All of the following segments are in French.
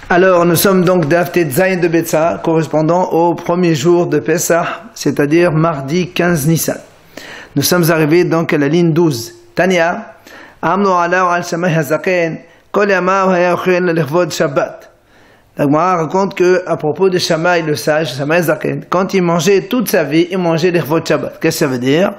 Alors, nous sommes donc d'Aftet Zayin de Betsa, correspondant au premier jour de Pessah, c'est-à-dire mardi 15 Nissan. Nous sommes arrivés donc à la ligne 12. Tania, Amno ala al Shamay Hazaken, Kol Yama Haya Ochen Lechvod Shabbat. La Gemara raconte que, à propos de Shammai le sage, Shammai Zaken, quand il mangeait toute sa vie, il mangeait Lechvod Shabbat. Qu'est-ce que ça veut dire?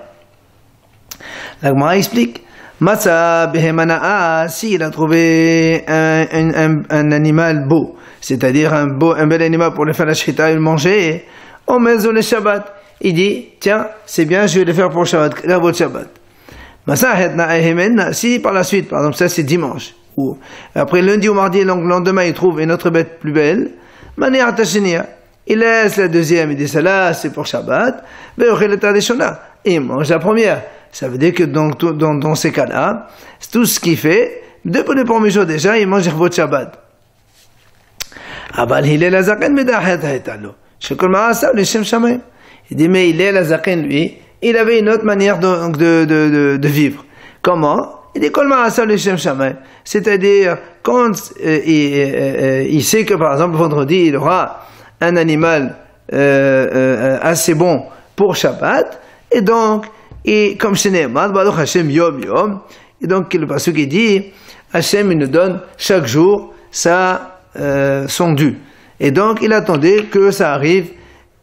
La Gemara explique. Matza behemana'a, s'il a trouvé un animal beau, c'est-à-dire un bel animal pour le faire la shrita et le manger, au maison le Shabbat, il dit, tiens, c'est bien, je vais le faire pour Shabbat, la votre Shabbat. Si par la suite, par exemple, ça c'est dimanche, ou après lundi ou mardi, le lendemain, il trouve une autre bête plus belle, il laisse la deuxième, il dit, celle-là, c'est pour Shabbat, et il mange la première. Ça veut dire que dans ces cas-là, tout ce qu'il fait, depuis le premier jour déjà, il mange votre Shabbat. Il dit, mais Hillel HaZaken, lui, il avait une autre manière de vivre. Comment? Il dit, c'est-à-dire, quand il sait que, par exemple, vendredi, il aura un animal assez bon pour Shabbat, et donc, et comme chez Nehemar, Baruch Hashem Yom Yom, et donc le pasuk qui dit, Hashem il nous donne chaque jour son dû. Et donc il attendait que ça arrive,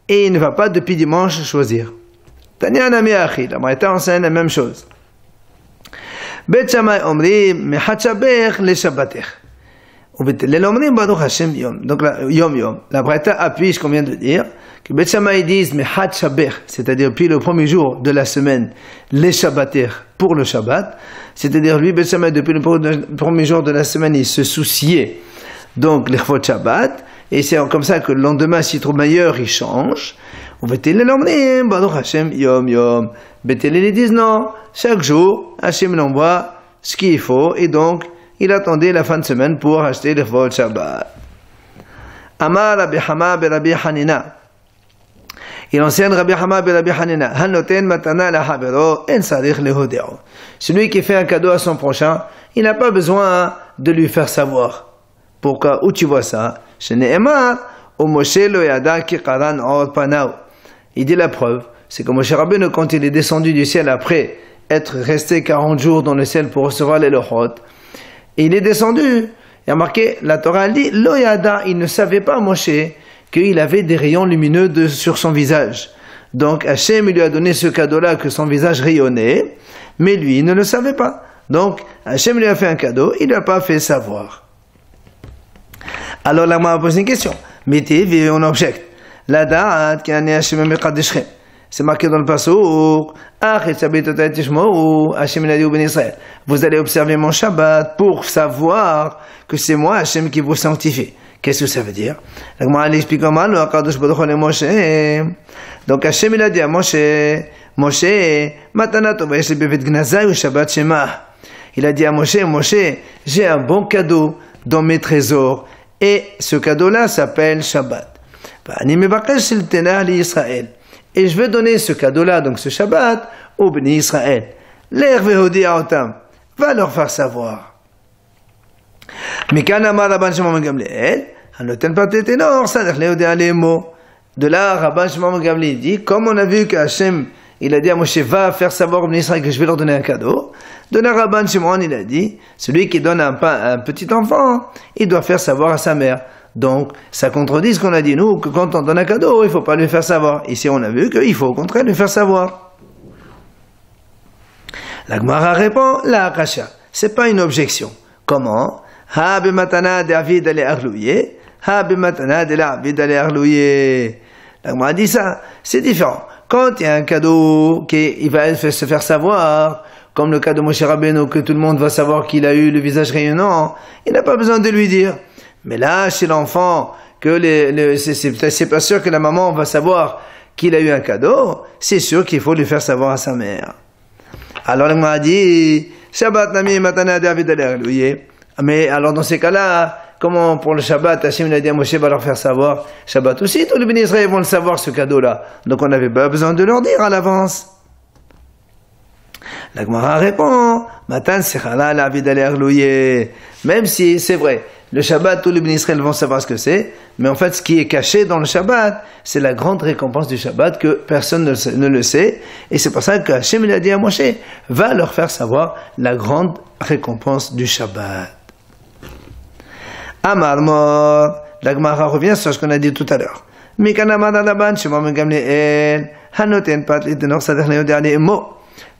et il ne va pas depuis dimanche choisir. Tanya Nami Achi, la Braïta enseigne la même chose. Bet Shammai Omri, Mechat Shabech le Shabbatech. Le Omri Baruch Hashem Yom. Donc Yom Yom. La Braïta appuie ce qu'on vient de dire. Que Bet Shammai disent Mechat Shabech, c'est-à-dire puis le premier jour de la semaine, les Shabbater pour le Shabbat, c'est-à-dire lui Bet Shammai depuis le premier jour de la semaine il se souciait donc l'Echvot Shabbat, et c'est comme ça que le lendemain s'il trouve meilleur il change. On va télé l'emmener Baruch Hashem Yom Yom. Betel ils disent non, chaque jour Hashem l'envoie ce qu'il faut, et donc il attendait la fin de semaine pour acheter l'Echvot Shabbat. Amar Rabbi Hama be Rabbi Hanina. Il enseigne Rabbi Hama be Rabbi Hanina. Hanoten matana la habero en sarich lehodeo. Celui qui fait un cadeau à son prochain, il n'a pas besoin de lui faire savoir. Pourquoi? Où tu vois ça? Chez Nehemar, ou Moshe lo yada ki qaran or panao. Il dit la preuve, c'est que Moshe Rabbeinu, quand il est descendu du ciel après être resté 40 jours dans le ciel pour recevoir les lochot, il est descendu. Il y a marqué, la Torah dit, lo yada, il ne savait pas Moshe qu'il avait des rayons lumineux sur son visage. Donc Hachem lui a donné ce cadeau-là, que son visage rayonnait, mais lui il ne le savait pas. Donc Hachem lui a fait un cadeau, il ne l'a pas fait savoir. Alors là, on m'a posé une question. Mété, on objecte. La date qui a né Hachem Mekadeshchem. C'est marqué dans le passouk. Vous allez observer mon Shabbat pour savoir que c'est moi Hachem qui vous sanctifie. Qu'est-ce que ça veut dire? La Gemara explique comment le Akadosh Baruch Hu Moshe. Donc Hachem il a dit à Moshe, Matana Tova yesh li bevet gnazai ou Shabbat Shema. Il a dit à Moshe, j'ai un bon cadeau dans mes trésors, et ce cadeau-là s'appelle Shabbat. Ani mevakesh shel tenah li Israël. Et je vais donner ce cadeau-là, donc ce Shabbat, au béni Israël. L'er vehodi aotam, va leur faire savoir. Mais quand Amar Rabban Shimon Gamliel, Hanoten Patetenor, ça dire Léodé Alémo. De là, Rabban Shimon Gamliel dit, comme on a vu qu'Hachem, il a dit à Moshe, va faire savoir au béni Israël que je vais leur donner un cadeau. De là, Rabban Shimon, il a dit, celui qui donne un petit enfant, il doit faire savoir à sa mère. Donc, ça contredit ce qu'on a dit, nous, que quand on donne un cadeau, il ne faut pas lui faire savoir. Ici, on a vu qu'il faut au contraire lui faire savoir. La Gemara répond, la Akasha. C'est pas une objection. Comment? Ha bematana de Avid ale arlouye, ha bematana de Avid ale arlouye. La Gemara dit ça, c'est différent. Quand il y a un cadeau qui va se faire savoir, comme le cas de Moshe Rabbeinu, que tout le monde va savoir qu'il a eu le visage rayonnant, il n'a pas besoin de lui dire. Mais là, chez l'enfant, c'est pas sûr que la maman va savoir qu'il a eu un cadeau, c'est sûr qu'il faut lui faire savoir à sa mère. Alors, elle m'a dit, Shabbat nami matana David al-Arlouye. Mais alors, dans ces cas-là, comment pour le Shabbat, Hachem a dit à Moshe va leur faire savoir, Shabbat aussi, tous les bénis Israël vont le savoir, ce cadeau-là. Donc, on n'avait pas besoin de leur dire à l'avance. La Gemara répond, Matan sechala David al-Arlouye. Même si, c'est vrai, Le Shabbat, tous les bénis Israël vont savoir ce que c'est, mais en fait, ce qui est caché dans le Shabbat, c'est la grande récompense du Shabbat que personne ne le sait, et c'est pour ça que Hachem il a dit à Moshe, va leur faire savoir la grande récompense du Shabbat. Amar Mor, la Gemara revient sur ce qu'on a dit tout à l'heure. Mikan Amar Laban, Shimon ben Gamliel, Hanoten Pat Litenor Sadech Leodéane Mo.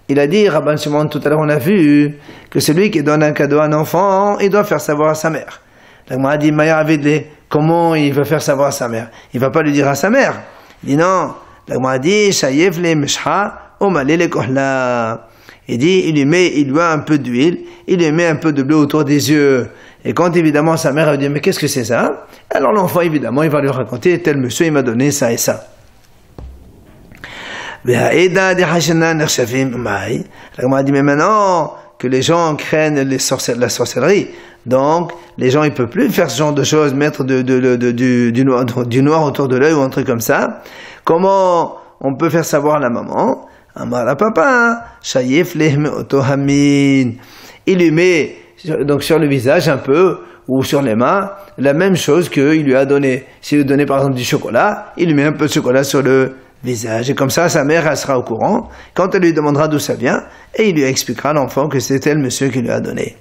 Il a dit, Rabban Shimon, tout à l'heure on a vu que celui qui donne un cadeau à un enfant, il doit faire savoir à sa mère. La Gemara dit, Maya Avidle, comment il va faire savoir à sa mère? Il va pas lui dire à sa mère. Il dit non. La Gemara dit, Shayef le Meshha, Omale le Kohla. Il dit, il lui a un peu d'huile, il lui met un peu de bleu autour des yeux. Et quand évidemment sa mère va dire, mais qu'est-ce que c'est ça? Alors l'enfant évidemment, il va lui raconter, tel monsieur il m'a donné ça et ça. La Gemara dit, mais maintenant que les gens craignent la sorcellerie, donc les gens ils peuvent plus faire ce genre de choses, mettre du noir autour de l'œil ou un truc comme ça. Comment on peut faire savoir à la maman? Amara papa, shayef lehme otohamin. Il lui met donc sur le visage un peu ou sur les mains la même chose qu'il lui a donné. S'il lui donnait par exemple du chocolat, il lui met un peu de chocolat sur le visage. Et comme ça, sa mère elle sera au courant quand elle lui demandera d'où ça vient et il lui expliquera à l'enfant que c'était le monsieur qui lui a donné.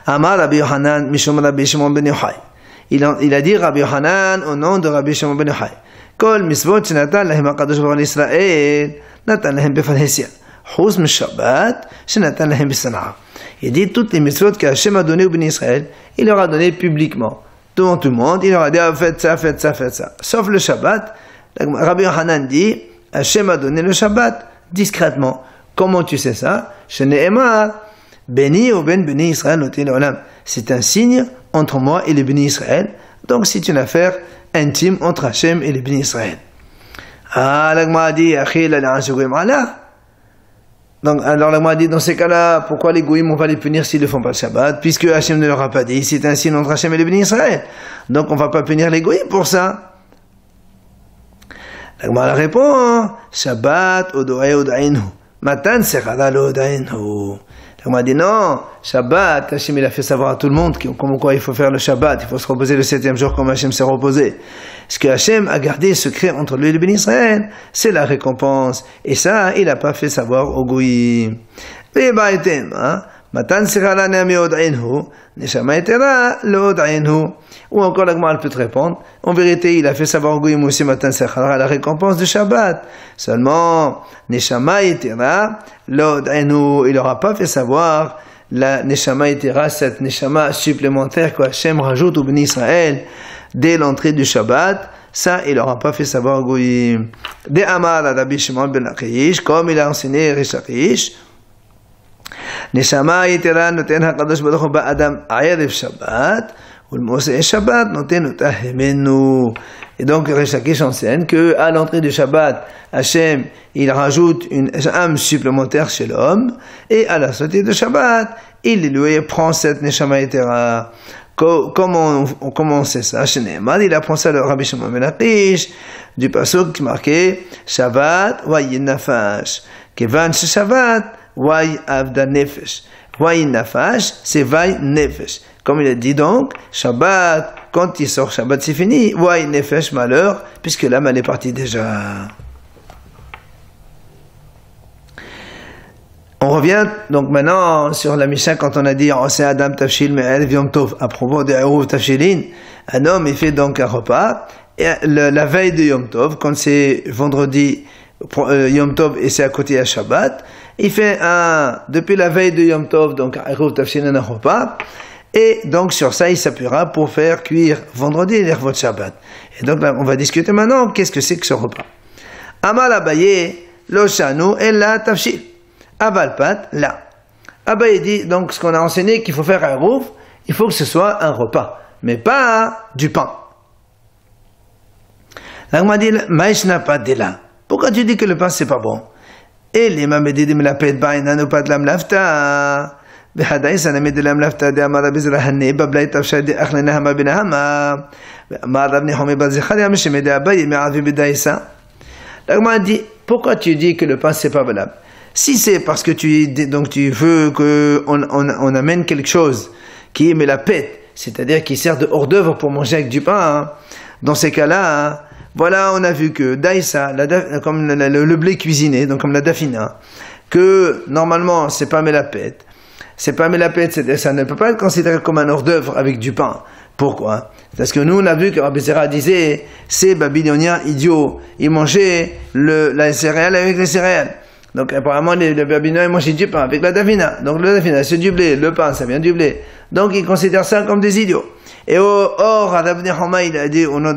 Amar Rabbi Yohanan Mishum Rabbi Shimon ben Yochai. Il a dit Rabbi Yohanan au nom de Rabbi Shimon ben Yochai. Kol misvot shenatan lahem hakadosh baruch hu Israël natan lahem befalhesia. Chuz mishabbat shenatan lahem b'sanaa. Il dit toutes les mitzvot que Hachem a donné au béni Israël, il leur a donné publiquement. Devant tout le monde, il leur a dit faites ça, faites ça, faites ça. Sauf le Shabbat. Rabbi Yohanan dit Hachem a donné le Shabbat discrètement. Comment tu sais ça? Shene'emar Béni ou ben béni Israël noté l'olam. C'est un signe entre moi et les bénis Israël. Donc c'est une affaire intime entre Hachem et les bénis Israël. Ah, la Gemara dit, donc, alors la Gemara dit, dans ces cas-là, pourquoi les goïms on va les punir s'ils ne font pas le Shabbat? Puisque Hachem ne leur a pas dit, c'est un signe entre Hachem et les bénis Israël. Donc on ne va pas punir les goïms pour ça. La Gemara répond, Shabbat odoe odainu. Matan serada lo odainu. On m'a dit non, Shabbat, Hachem il a fait savoir à tout le monde comment quoi il faut faire le Shabbat, il faut se reposer le 7e jour comme Hachem s'est reposé. Ce que Hachem a gardé secret entre lui et le béni Israël, c'est la récompense. Et ça, il n'a pas fait savoir au Goïm. Matan sirala nami od'inhu, neshama etera lo od'inhu. Ou encore la Gemara peut te répondre. En vérité, il a fait savoir au Goïm aussi Matan sirala la récompense du Shabbat. Seulement, neshama etera lo od'inhu. Il n'aura pas fait savoir la neshama etera, cette neshama supplémentaire que Hachem rajoute au béni Israël dès l'entrée du Shabbat. Ça, il n'aura pas fait savoir au Goïm. De Amar à Rabbi Shimon ben Lachish, comme il a enseigné Rish Lachish, נשמה יתרה נותן הקדוש ברוך הוא באדם ערב שבת ולמוצאי שבת נותן אותה ממנו. Et donc Rish Lakish enseigne que à l'entrée du Shabbat, Hachem il rajoute une âme supplémentaire chez l'homme et à la sortie du Shabbat, il lui prend cette neshama yetera. Comment on sait ça? Il apprend ça le Rabbi Shimon ben Lachish du pasuk qui marquait Shabbat vayin nafash. Kevan Shabbat Wai avda nefesh. Wai nafash, c'est vai nefesh. Comme il a dit donc, Shabbat, quand il sort Shabbat, c'est fini. Wai nefesh, malheur, puisque l'âme elle est partie déjà. On revient donc maintenant sur la Mishnah quand on a dit c'est Adam Tafshil Me'el Yom Tov. À propos de Eruv Tafshilin, un homme il fait donc un repas et la veille de Yom Tov, quand c'est vendredi Yom Tov et c'est à côté à Shabbat, il fait depuis la veille de Yom Tov, donc Eruv Tafshilin un repas, et donc sur ça il s'appuiera pour faire cuire vendredi l'Ervot Shabbat. Et donc là on va discuter maintenant qu'est-ce que c'est que ce repas. Amal Abaye Lo Shanu Ella Tafshil. Avalpat, là. Abaye dit, donc, ce qu'on a enseigné qu'il faut faire un rouf, il faut que ce soit un repas, mais pas du pain. L'agma dit, maïch n'a pas de là. Pourquoi tu dis que le pain c'est pas bon? Et les mamedidim la pète bain, n'ont pas de la mlafta. Behadaï, ça n'a mis de la mlafta de amara bizrahane, bablay tafshad de achlena hama binahama. Amara bnihome bazikhali amishime de abaye, mais avi bidaïsa. L'agma dit, pourquoi tu dis que le pain c'est pas valable? Si c'est parce que tu veux qu'on amène quelque chose qui met la pète, c'est-à-dire qui sert de hors-d'œuvre pour manger avec du pain, hein. Dans ces cas-là, hein, voilà, on a vu que daïsa, comme le blé cuisiné, donc comme la dafina, que normalement c'est pas melapet. C'est pas melapet, ça ne peut pas être considéré comme un hors-d'œuvre avec du pain. Pourquoi? Parce que nous on a vu que Rabbi Zera disait, ces Babyloniens idiots, ils mangeaient la céréale avec les céréales. Donc apparemment les Babyloniens mangeaient du pain avec la dafina. Donc la dafina c'est du blé, le pain ça vient du blé. Donc ils considèrent ça comme des idiots. Et or, Rabbi Hama il a dit au nom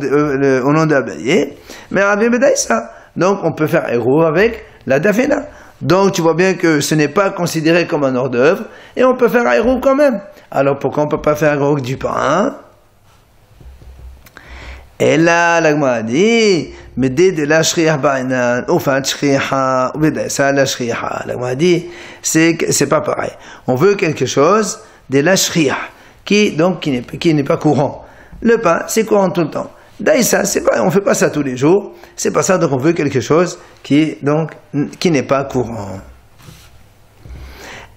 d'Abaye, mais Rabbi Bedaïsa. Donc on peut faire héros avec la dafina. Donc tu vois bien que ce n'est pas considéré comme un hors-d'œuvre, et on peut faire héros quand même. Alors pourquoi on ne peut pas faire héros avec du pain? Et là, la Gemara dit, mais dès de la shriha ba'inan, ou fa shriha, ou bedaïsa la shriha. La Gemara dit, c'est pas pareil. On veut quelque chose de la shriha, qui n'est pas courant. Le pain, c'est courant tout le temps. Daïsa, on fait pas ça tous les jours. C'est pas ça, donc on veut quelque chose qui n'est pas courant.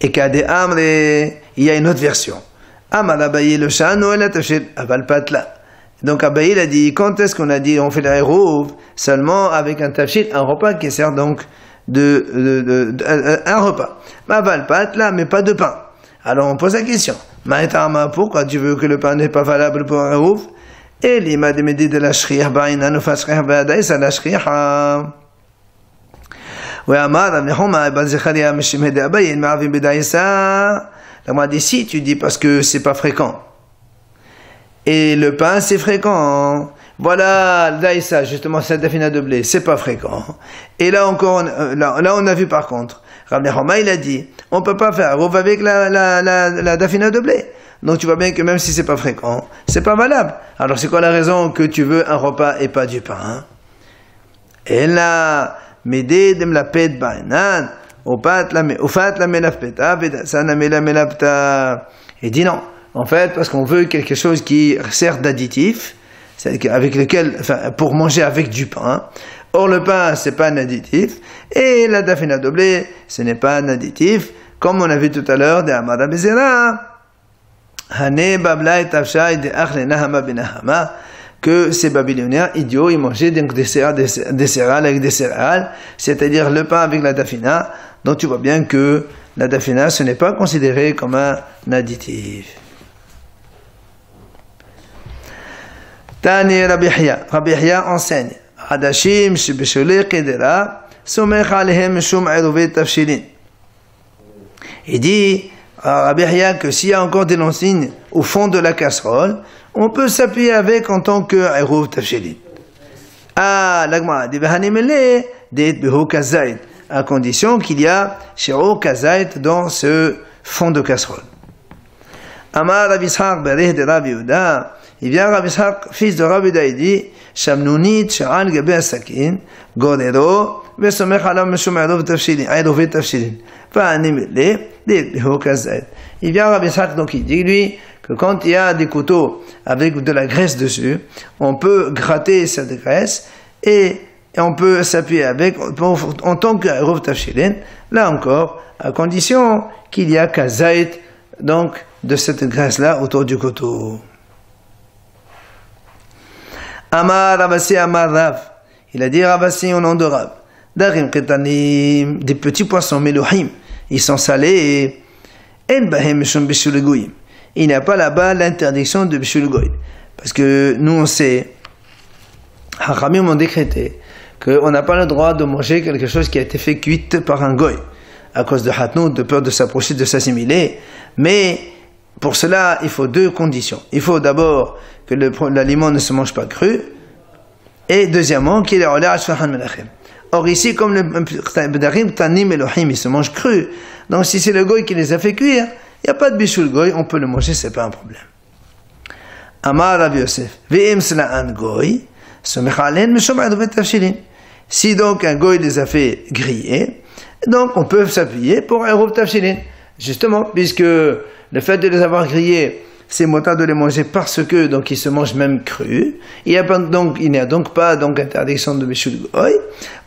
Et qu'à des amres, il y a une autre version. Amar Abaye le shano et la tachil aval patla. Donc Abaye il a dit, quand est-ce qu'on a dit on fait la héros? Seulement avec un tachil, un repas qui sert donc un repas. Aval patla, mais pas de pain. Alors on pose la question. Maïtama, pourquoi tu veux que le pain n'est pas valable pour un héros? Et l'ima de médit de la shriha ba'inan ou fa shriha ba'adaïsa la shriha. Oui, Amar, Amnehoma, Ibn Zecharia, Meshimeh de Abaye, Ma'avim bedaïsa. La m'a dit si, tu dis parce que c'est pas fréquent. Et le pain, c'est fréquent. Voilà, daïsa, justement, cette dafina de blé, c'est pas fréquent. Et là encore, là on a vu par contre, Rabbi Homa, il a dit, on peut pas faire rov avec la dafina de blé. Donc tu vois bien que même si c'est pas fréquent, c'est pas valable. Alors c'est quoi la raison que tu veux un repas et pas du pain? Et là, Médé dem la pète ba'inan, ufat la melafpeta, vedasana melapta. Il dit non. En fait, parce qu'on veut quelque chose qui sert d'additif, avec lequel, pour manger avec du pain. Or le pain, c'est pas un additif, et la dafina de blé, ce n'est pas un additif, comme on a vu tout à l'heure de Amar Rabbi Zera. Hane babla et tafsha de achle nahama benahama, que ces Babyloniens idiots, ils mangeaient donc des céréales avec des céréales, c'est-à-dire le pain avec la dafina. Donc tu vois bien que la dafina, ce n'est pas considéré comme un additif. Tani Rabbi Hya enseigne, Hadashim shebeshole kedera, somech alehem shum eruvet tafshilin. Il dit, Rabbi Hya, que s'il y a encore des lansignes au fond de la casserole, on peut s'appuyer avec en tant que eruv tafshilin. Ah, l'agma, de behanimele, de beho kazait, à condition qu'il y a shiro kazait dans ce fond de casserole. Amar Rabbi Ishaq bereh de Rabbi Yehuda. Il vient Rabbi Ishaq, fils de Rabbi Yehuda, il dit, Shamnunit sha'al gabe asakin, godero, vesomech alam meshum eruv tafshilin. Fa'animele, de beho kazait. Il vient Rabbi Ishaq, donc il dit, lui, que quand il y a des couteaux avec de la graisse dessus, on peut gratter cette graisse et on peut s'appuyer avec en tant que eruv tafshilin, là encore, à condition qu'il y a kazait, donc de cette graisse-là autour du couteau. Amar Rabasi Amar Rav, il a dit Rabasi au nom de Rav, Darim Ketanim, des petits poissons melohim, ils sont salés, En Bahem Shum Bishul Goyim. Il n'y a pas là-bas l'interdiction de Bishul Goy. Parce que nous on sait, Hachamim ont décrété qu'on n'a pas le droit de manger quelque chose qui a été fait cuite par un goy, à cause de Hatnout, de peur de s'approcher, de s'assimiler. Mais pour cela, il faut deux conditions. Il faut d'abord que l'aliment ne se mange pas cru, et deuxièmement, qu'il est ola ashfahan melachem. Or ici, comme le B'darim Tanim Elohim, il se mange cru, donc si c'est le goy qui les a fait cuire, il n'y a pas de bishul goy, on peut le manger, c'est pas un problème. Amar Rabbi Yosef, ve'im sla'an goy, somechalen meshom eruvet tafshilin. Si donc un goy les a fait griller, donc on peut s'appuyer pour eruv tafshilin. Justement, puisque le fait de les avoir grillés, c'est motard de les manger parce que donc ils se mangent même crus. Il n'y a donc pas interdiction de bishul goy.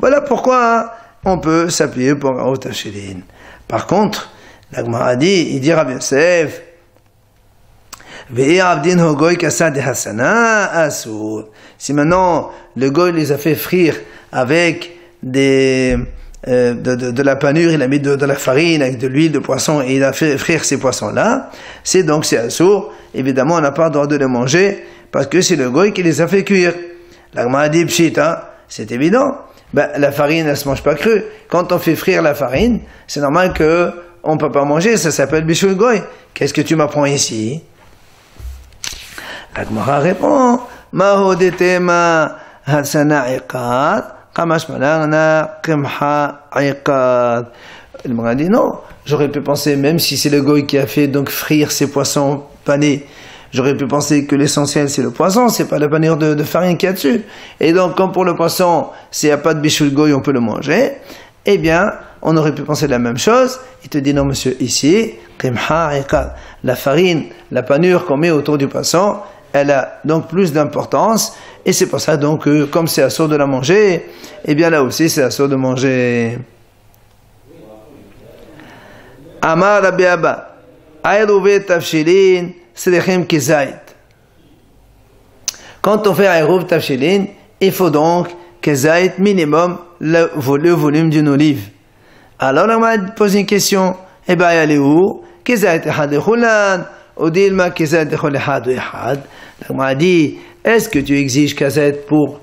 Voilà pourquoi on peut s'appuyer pour eruv tafshilin. Par contre, la Gemara dit, il dit Rabbi Yosef, Si maintenant le goy les a fait frire avec de la panure, il a mis de la farine avec de l'huile de poisson et il a fait frire ces poissons-là, c'est assourd. Évidemment, on n'a pas le droit de les manger parce que c'est le goy qui les a fait cuire. La Gemara dit pshita, c'est évident. La farine, elle se mange pas crue. Quand on fait frire la farine, c'est normal que on peut pas manger, ça s'appelle bishul goy. Qu'est-ce que tu m'apprends ici? La Gemara répond, ma hodetema hatsana iqad. Il m'a dit non, j'aurais pu penser, même si c'est le goy qui a fait donc frire ces poissons panés, j'aurais pu penser que l'essentiel c'est le poisson, c'est pas la panure de farine qu'il y a dessus. Et donc, comme pour le poisson, s'il n'y a pas de bishul goy, on peut le manger, eh bien, on aurait pu penser la même chose. Il te dit non, monsieur, ici, la farine, la panure qu'on met autour du poisson, elle a donc plus d'importance, et c'est pour ça donc que, comme c'est assourd de la manger, eh bien là aussi c'est assourd de manger. Amar Rabbi Abba, Ayruv Tafshilin, Sedechem Kezait. Quand on fait Ayruv Tafshilin, il faut donc Kezait minimum le volume d'une olive. Alors on m'a posé une question, eh bien elle est où? Kezait Ehad Echulan, Odilma Kezait Echol Ehad Ehad. On m'a dit, est-ce que tu exiges Kezait pour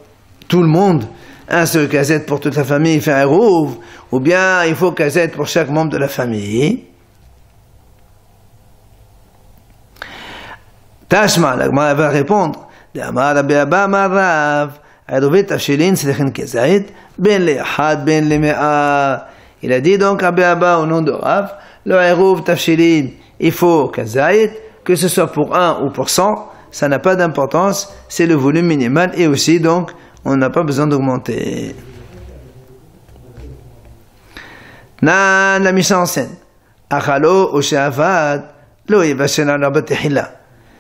tout le monde? Un seul Kezait pour toute la famille, il fait un rouv, ou bien il faut Kezait pour chaque membre de la famille? Tashma, la Gemara va répondre, D'amar Rabbi Abba Marav, Ayruv Tafshilin Sedechem Kezait, ben le Ehad, ben le Mea. Il a dit donc Rabbi Abba au nom de Rav, le Ayruv Tafshilin, il faut Kezait, que ce soit pour 1 ou pour 100, ça n'a pas d'importance, c'est le volume minimal et aussi donc on n'a pas besoin d'augmenter. Nan la Mishnah enseigne, Achalo ou she'avad lo yivashel ala batehila,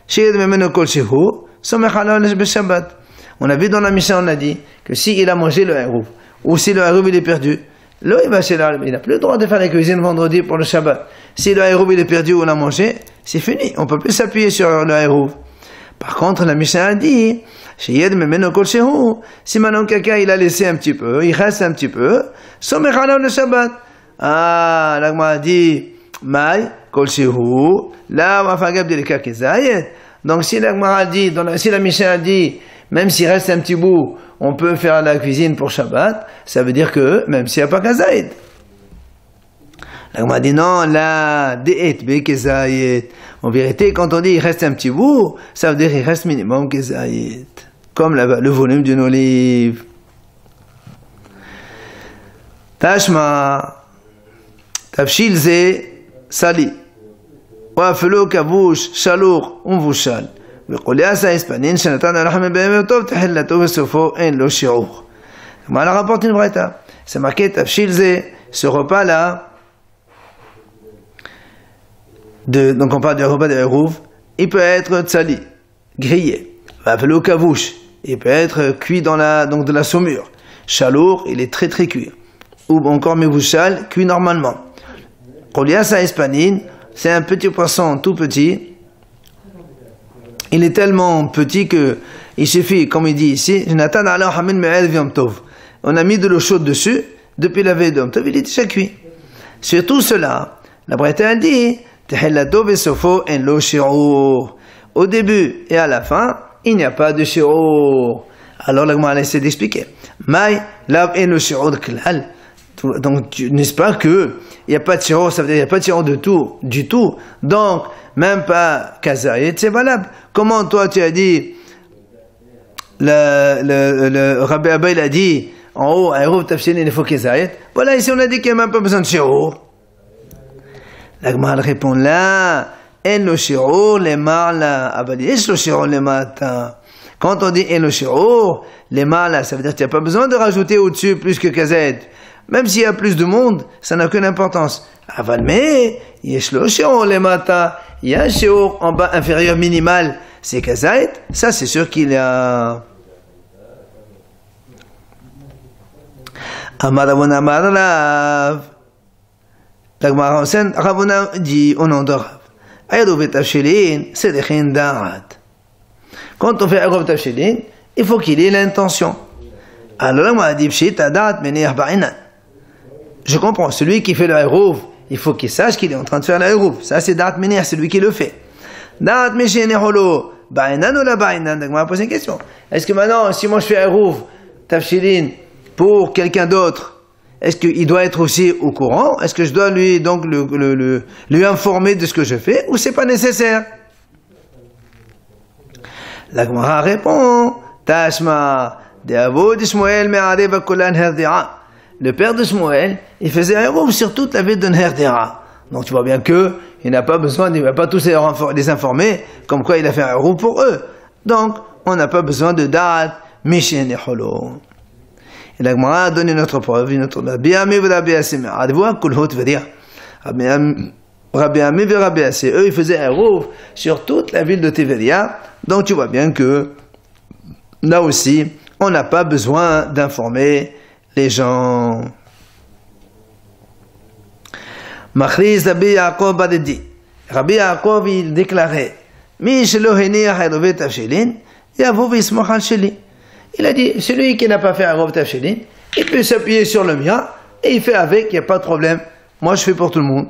she'yed memenu kol shehu somech ala b'shabbat. On a vu dans la Mishnah, on a dit que si il a mangé le Ayruv ou si le Ayruv il est perdu, lo yivashel ala, il n'a plus le droit de faire la cuisine vendredi pour le Shabbat. Si le Ayruv il est perdu ou on l'a mangé, c'est fini, on peut plus s'appuyer sur le Ayruv. Par contre, la Mishnah a dit, si maintenant quelqu'un il a laissé un petit peu, il reste un petit peu, somech alav le Shabbat. Ah, la Gemara a dit, Maï, kol shehu, là, on va faire de l'écart kezayet. Donc, si la Gemara a dit, si la Mishnah a dit, même s'il reste un petit bout, on peut faire la cuisine pour Shabbat, ça veut dire que, même s'il n'y a pas kezayet. La Gemara dit non, là, de'et be kezayet. En vérité, quand on dit il reste un petit bout, ça veut dire il reste minimum kezayet. Comme le volume d'une olive. Tashma, tafshil ze sali. Wa afelo kavush shalur umvushal. Ve'kol yasa ispanin shenatan alachem be'emer tov tehillato ve'sofo en lo shi'ur. Comment elle rapporte une braïta? C'est marqué tafshil ze, ce repas-là. Donc on parle du repas de Ayruv, il peut être tsali, grillé, vafelo kavouche, il peut être cuit dans de la saumure, chalour, il est très très cuit, ou encore mevouchal, cuit normalement. Koliasa espanine, c'est un petit poisson tout petit, il est tellement petit que il suffit, comme il dit ici, on a mis de l'eau chaude dessus, depuis la veille d'Yom Tov, il est déjà cuit. Surtout cela, la Braïta a dit, au début et à la fin, il n'y a pas de shi'ur. Alors la Gemara essaie d'expliquer. Donc, n'est-ce pas que il n'y a pas de shi'ur, ça veut dire qu'il n'y a pas de shi'ur du tout. Donc, même pas kazayet, c'est valable. Comment toi tu as dit, le Rabbi Abba il a dit, en haut, Ayruv Tafshilin, il faut kazayet. Voilà, ici on a dit qu'il n'y a même pas besoin de shi'ur. La Gemara répond là, en lo shi'ur le ma'la, abadi es lo shi'ur le ma'ta. Quand on dit en lo shi'ur le ma'la, ça veut dire qu'il n'y a pas besoin de rajouter au-dessus plus que kazet. Même s'il y a plus de monde, ça n'a aucune importance. Aval mais, yesh lo shi'ur le ma'ta, il y a un shi'ur en bas inférieur minimal, c'est kazet, ça c'est sûr qu'il y a. Amaravon amarav. La Gemara enseigne, Ravuna dit au nom de Rav, Eruv et Tafshilin, c'est des Da'at. Quand on fait Eruv Tafshilin, il faut qu'il ait l'intention. Alors là, je comprends, celui qui fait le Eruv, il faut qu'il sache qu'il est en train de faire le Eruv. Ça, c'est Da'at Menir, c'est lui qui le fait. Da'at Meshen Holo, Ba'inan ou la Ba'inan? Donc, on va poser une question. Est-ce que maintenant, si moi je fais Eruv Tafshilin pour quelqu'un d'autre, est-ce qu'il doit être aussi au courant? Est-ce que je dois lui, donc, lui informer de ce que je fais, ou c'est pas nécessaire? La Gemara répond, Tashma, le père de Shmuel, il faisait un Eruv sur toute la ville de Neherdera. Donc tu vois bien que il n'a pas besoin, il ne va pas tous les informer, comme quoi il a fait un Eruv pour eux. Donc, on n'a pas besoin de Da'at Mishen Holo. Et la Gemara a donné notre preuve, notre Rabbi Ami et Rabbi Asi. Advoua Kulhot veut dire, Rabbi Ami et Rabbi Asi, eux, ils faisaient un Eruv sur toute la ville de Tiveria. Donc tu vois bien que là aussi, on n'a pas besoin d'informer les gens. Machriz Rabbi Yaakov Badedi. Rabbi Yaakov, il déclarait, Mi shelo heniach eruv tafshilin, yavo v'yismoch al sheli. Il a dit, celui qui n'a pas fait Eruv Tafshilin, il peut s'appuyer sur le mien, et il fait avec, il n'y a pas de problème. Moi, je fais pour tout le monde.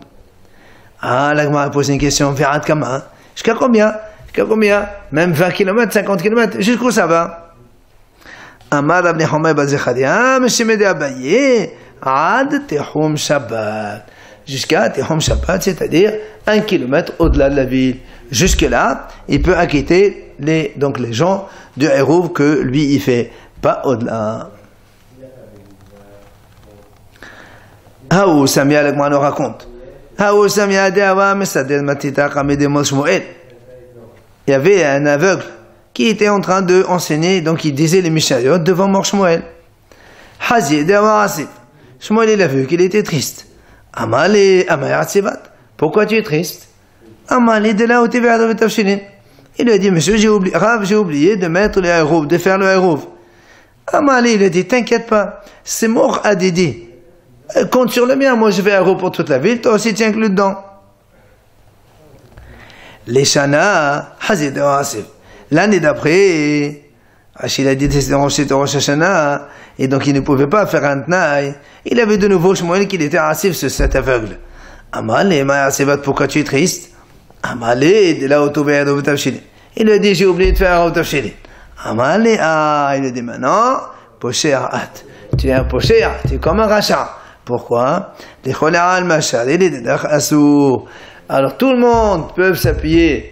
Ah, la Gemara a posé une question, Virat Kama. Jusqu'à combien? Jusqu'à combien? Même 20 km, 50 km, jusqu'où ça va? Amar Rabbi Chomay bar Zecharia, Meshemede Abaye, Ad Tehom Shabbat. Jusqu'à Tehom Shabbat, c'est-à-dire 1 km au-delà de la ville. Jusque-là, il peut acquitter les gens du Eruv que lui il fait, pas au-delà. Haou Samia, le Gemara nous raconte. Haou Samia Deava Mesadel Matita Kamedemos Shmuel. Il y avait un aveugle qui était en train de enseigner, donc il disait les Mishnayot devant Mor Shmuel. Hazi Deava Asif. Shmuel il a vu qu'il était triste. Amale Amaya Tzivat. Pourquoi tu es triste? Amale de là où tu es Eruv Tafshilin. Il lui a dit, monsieur, j'ai oublié de mettre le Eruv, de faire le Eruv. Amale, il a dit, t'inquiète pas, c'est mort à Didi. Compte sur le mien, moi je vais Eruv pour toute la ville, toi aussi tu inclus dedans. Les Shana, Hazid Asif. L'année d'après, Achille a dit c'était Rosh Hashanah, et donc il ne pouvait pas faire un Tnaï. Il avait de nouveau Shmuel qu'il était Asif sur cet aveugle. Amale, Maya Sevat, pourquoi tu es triste? Amale, de là où tu es Eruv Tafshilin. Il lui a dit, j'ai oublié de faire Eruv Tafshilin. Amale, il lui a dit maintenant, Poché Arat. Tu es un Poché, tu es comme un rachat. Pourquoi? Alors tout le monde peut s'appuyer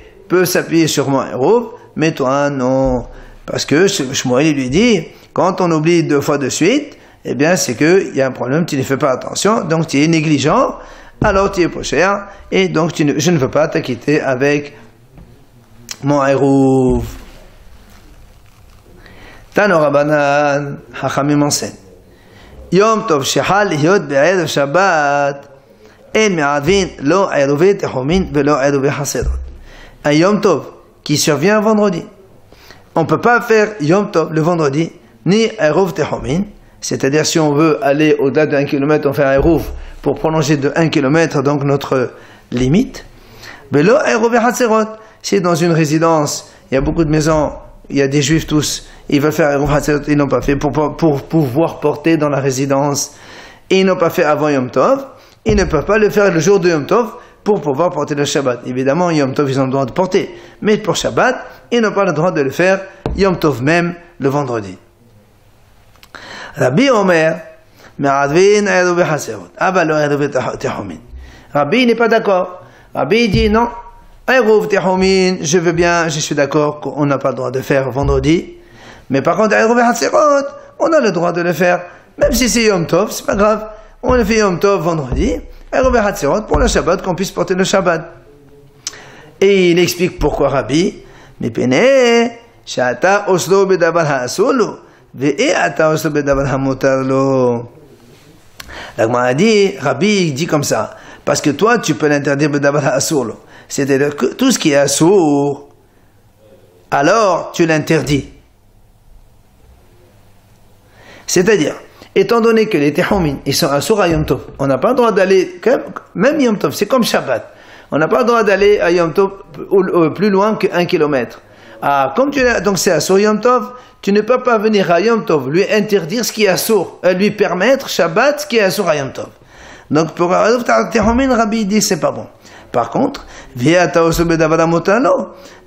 sur mon Eruv, mais toi non. Parce que Shmuel lui dit, quand on oublie 2 fois de suite, eh bien c'est qu'il y a un problème, tu ne fais pas attention, donc tu es négligent, alors tu es pocher, et donc je ne veux pas t'acquitter avec mon Eruv. Tano Rabbanan, Hachamim enseigne. Yom Tov shehal lihyot be'erev Shabbat, en me'advin lo Eruv techomin velo Eruv haserot. Un Yom Tov qui survient vendredi. On ne peut pas faire Yom Tov le vendredi, ni Eruv techomin, c'est-à-dire si on veut aller au-delà d'1 km, on fait un Eruv pour prolonger de 1 km, donc notre limite. Velo Eruv haserot, si dans une résidence, il y a beaucoup de maisons, il y a des juifs tous, ils veulent faire Eruv haserot, ils n'ont pas fait pour pouvoir porter dans la résidence, et ils n'ont pas fait avant Yom Tov, ils ne peuvent pas le faire le jour de Yom Tov pour pouvoir porter le Shabbat. Évidemment, Yom Tov, ils ont le droit de porter, mais pour Shabbat, ils n'ont pas le droit de le faire Yom Tov même, le vendredi. Rabbi Omer, Me'advin Eruv haserot, Abalo Eruv techomin. Rabbi n'est pas d'accord. Rabbi dit non, Eruv techomin, je veux bien, je suis d'accord qu'on n'a pas le droit de faire vendredi, mais par contre, Eruv haserot, on a le droit de le faire, même si c'est Yom Tov, c'est pas grave, on le fait Yom Tov vendredi, Eruv haserot pour le Shabbat, qu'on puisse porter le Shabbat. Et il explique pourquoi Rabbi, Mipene, Shata oslo bedavar ha'asulu, ve'e'ata oslo bedavar ha'mutarlo. La Gemara dit, Rabbi dit comme ça, parce que toi tu peux l'interdire bedavar ha'asulu, c'est-à-dire que tout ce qui est assour, alors tu l'interdis. C'est-à-dire, étant donné que les techomin, ils sont assour à Yom Tov, on n'a pas le droit d'aller, même Yom Tov, c'est comme Shabbat, On n'a pas le droit d'aller à Yom Tov plus loin que 1 kilomètre. Ah, comme donc c'est Assour Yom Tov, tu ne peux pas venir à Yom Tov lui interdire ce qui est Assour, lui permettre Shabbat ce qui est Assour à Yom Tov. Donc pour Rabbi dit c'est pas bon. Par contre,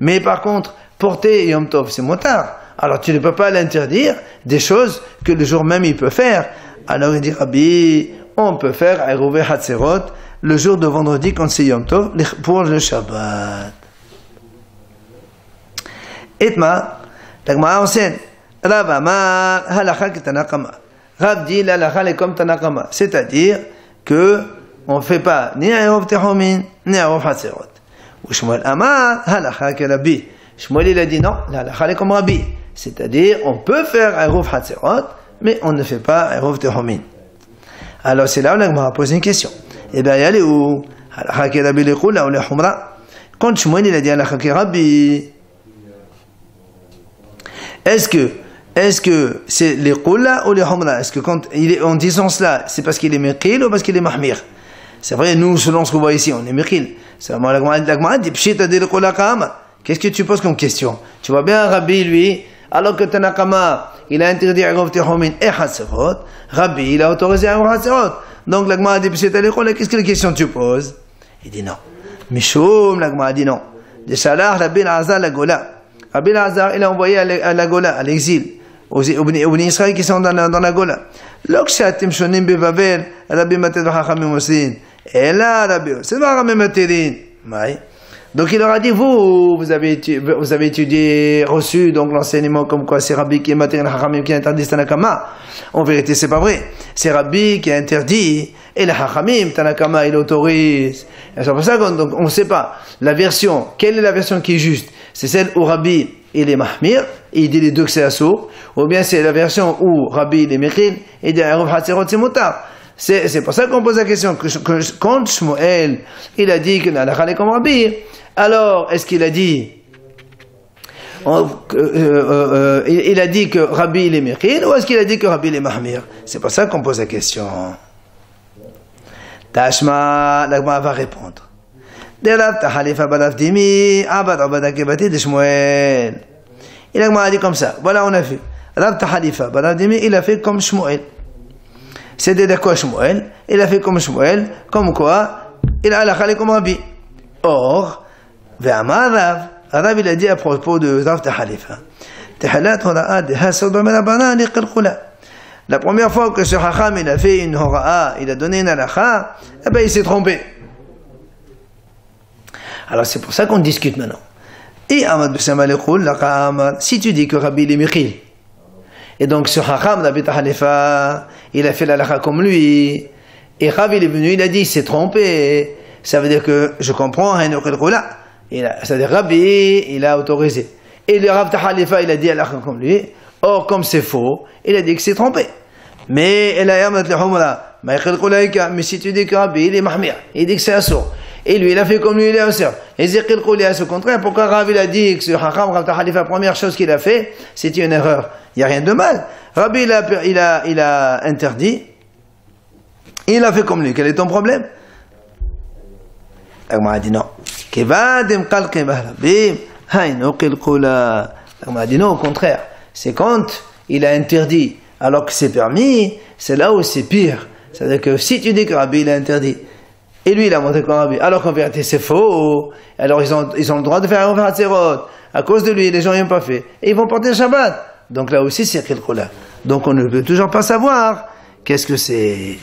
mais par contre, porter Yom Tov c'est motard. Alors tu ne peux pas l'interdire des choses que le jour même il peut faire. Alors il dit Rabbi, on peut faire Eruv Hatzerot le jour de vendredi quand c'est Yom Tov pour le Shabbat. Etma, la Gemara enseigne, Rav Amar halacha ketanakama. Rav dit la halacha est comme Tanakama, c'est-à-dire que on ne fait pas ni Eruv Tehomin ni Eruv Hatzerot. Ou Shmuel Amar halacha ke Rabbi. Shmuel il a dit non, la halacha est comme Rabbi, c'est-à-dire on peut faire Eruv Hatzerot, mais on ne fait pas Eruv Tehomin. Alors c'est là où la Gemara pose une question. Eh bien, il y a les où halacha ke Rabbi le Khula ou le Humra. Quand Shmuel il a dit halacha ke Rabbi, est-ce que c'est les Qula ou les Humra? Est-ce que quand il est en disant cela, c'est parce qu'il est Meqil ou parce qu'il est Mahmir? C'est vrai, nous, selon ce qu'on voit ici, on est Meqil. C'est vraiment la Gemara dit Pshita de Qula Kama. Qu'est-ce que tu poses comme question? Tu vois bien, Rabbi, lui, alors que Tanakama, il a interdit Eruv Tehomin et Hatzerot, Rabbi, il a autorisé Eruv Hatzerot. Donc la Gemara dit Pshita de Qula, qu'est-ce que la question tu poses? Il dit non. Mishum, la Gemara dit non. De Shalah, Rabbi Azar, la Gola. Rabbi Azar, il a envoyé à la Gola, à l'exil, aux Israéliens qui sont dans la Gola. Lokshatim shonim bevavel, Rabbi Matet v'chachamim osin. Et là, Rabbi, c'est v'chachamim materin. Donc il leur a dit, vous avez étudié, reçu donc l'enseignement comme quoi c'est Rabbi qui est materin, Chachamim qui interdit Tanakama. En vérité, c'est pas vrai. C'est Rabbi qui a interdit, et le Chachamim, Tanakama, il autorise. Et c'est pour ça qu'on ne sait pas la version, quelle est la version qui est juste? C'est celle où Rabbi il est Mahmir, et il dit les deux que c'est Assour, ou bien c'est la version où Rabbi il est Mekhil, et il dit Eruv Hatzerot c'est Motar. C'est pour ça qu'on pose la question, que quand Shmuel, il a dit que l'halakha est comme Rabbi, alors est-ce qu'il a dit, il a dit que Rabbi il est Mekhil, ou est-ce qu'il a dit que Rabbi il est Mahmir? C'est pour ça qu'on pose la question. Tashma, la Gemara va répondre. De Rav Tahalifa Barav Dimi, Abad Abada Kebati de Shmuel. Il a dit comme ça. Voilà, on a fait. Rav Tahalifa Barav Dimi, il a fait comme Shmuel. C'est de quoi Shmuel? Il a fait comme Shmuel, comme quoi? Il a halakha comme Rabbi. Or, Ve'amar Rav, il a dit à propos de Rav Tahalifa, Tehalat hora'a de hasod b'merabana liqil khula. La première fois que ce Chacham il a fait une hora'a, il a donné une halakha, eh ben il s'est trompé. Alors c'est pour ça qu'on discute maintenant. Et Ahmad Bessama Lechoul, si tu dis que Rabbi il est Mekhil, et donc ce Chacham, Rabbi Tahalifa, il a fait la halakha comme lui, et Rav il est venu, il a dit il s'est trompé, ça veut dire que je comprends, c'est-à-dire Rabbi, il a autorisé. Et le Rav Tahalifa, il a dit la halakha comme lui, or comme c'est faux, il a dit que c'est trompé. Mais mais si tu dis que Rabbi il est Mahmir, il dit que c'est Assour. Et lui, il a fait comme lui, il est Assour. Et Zikil Kouli à ce contraire, pourquoi Rav il a dit que ce Chacham, Rav Tahalifa, la première chose qu'il a fait, c'était une erreur. Il n'y a rien de mal. Rabbi il a interdit, il a fait comme lui. Quel est ton problème? Il m'a dit non. Il m'a dit non, au contraire. C'est quand il a interdit, alors que c'est permis, c'est là où c'est pire. C'est-à-dire que si tu dis que Rabbi il a interdit, et lui il a montré comme Rabbi, alors qu'en vérité c'est faux, alors ils ont le droit de faire un Hatzerot. À cause de lui, les gens n'y ont pas fait. Et ils vont porter le Shabbat. Donc là aussi c'est quelque chose. Donc on ne peut toujours pas savoir qu'est-ce que c'est.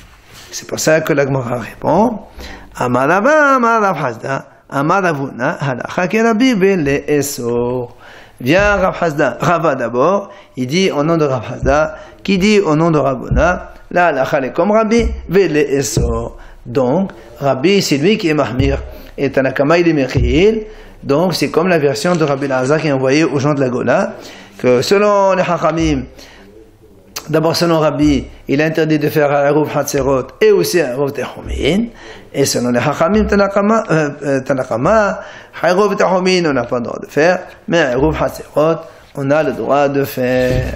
C'est pour ça que la Gemara répond, Amarava, Amarav Hasda, Amaravuna, Halakha ke Rabbi vele Esor. Viens Rav Hasda, Rava d'abord, il dit au nom de Rav Hasda, qui dit au nom de Rabuna, la halakha est comme Rabbi, vele Esor. Donc, Rabbi, c'est lui qui est Mahmir, et Tanakama, il est Mekhil. Donc, c'est comme la version de Rabbi Lazar qui est envoyée aux gens de la Gola, que selon les Chachamim, d'abord selon Rabbi, il est interdit de faire Eruv Hatzerot et aussi Eruv Tehomin. Et selon les Chachamim, Tanakama, Eruv Tehomin, on n'a pas le droit de faire, mais Eruv Hatzerot, on a le droit de faire.